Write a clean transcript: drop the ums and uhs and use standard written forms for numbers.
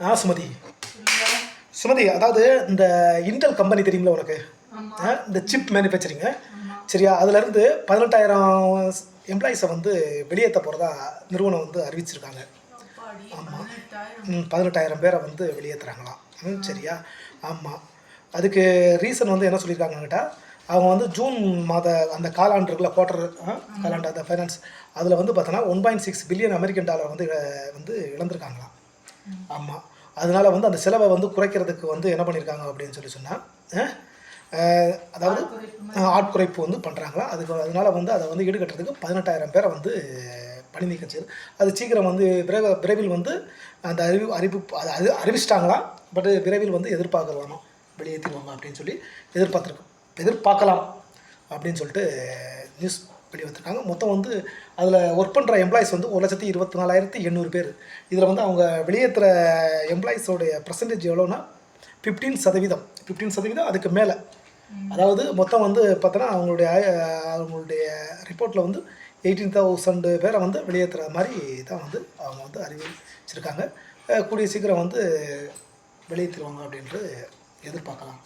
சுமதி. சுமதி, அதாவது இந்த Intel company தெரியுங்களா உனக்கு? இந்த சிப் மேனுஃபேக்சரிங்கு, சரியா? அதுலேருந்து 18,000 எம்ப்ளாயீஸை வந்து வெளியேற்ற போகிறதா நிறுவனம் வந்து அறிவிச்சிருக்காங்க. ஆமாம், 18,000 பேரை வந்து வெளியேற்றுறாங்களாம். சரியா? ஆமாம். அதுக்கு ரீசன் வந்து என்ன சொல்லியிருக்காங்கன்னு கேட்டால், அவங்க வந்து ஜூன் மாத அந்த காலாண்டு இருக்குல்ல, குவார்டர் காலாண்டு, அந்த ஃபைனான்ஸ் அதில் வந்து பார்த்தோன்னா $1.6 பில்லியன் அமெரிக்கன் டாலர் வந்து இழந்திருக்காங்களாம். ஆமாம். அதனால வந்து அந்த செலவை வந்து குறைக்கிறதுக்கு வந்து என்ன பண்ணியிருக்காங்க அப்படின்னு சொன்னால், அதாவது ஆட்குறைப்பு வந்து பண்ணுறாங்களா. அதனால வந்து அதை வந்து ஈடுகட்டுறதுக்கு 18,000 பேரை வந்து பணி நீக்கம் செய்யுது. அது சீக்கிரம் வந்து விரைவில் வந்து அந்த அறிவிப்பு அது அறிவிச்சிட்டாங்களாம். பட் விரைவில் வந்து எதிர்பார்க்கலாமா, வெளியேற்றிடுவாங்க அப்படின்னு சொல்லி எதிர்பார்க்கலாம் அப்படின்னு சொல்லிட்டு நியூஸ் வெளிவந்துருக்காங்க. மொத்தம் வந்து அதில் ஒர்க் பண்ணுற எம்ப்ளாயிஸ் வந்து 1,24,800 பேர். இதில் வந்து அவங்க வெளியேற்றுற எம்ப்ளாயிஸோடைய பர்சன்டேஜ் எவ்வளோன்னா 15%, அதுக்கு மேலே. அதாவது மொத்தம் வந்து பார்த்தோன்னா அவங்களுடைய ரிப்போர்ட்டில் வந்து 18,000 பேரை வந்து வெளியேற்றுற மாதிரி தான் வந்து அவங்க வந்து அறிவிச்சிருக்காங்க. கூடிய சீக்கிரம் வந்து வெளியேற்றுவாங்க அப்படின்ட்டு எதிர்பார்க்கலாம்.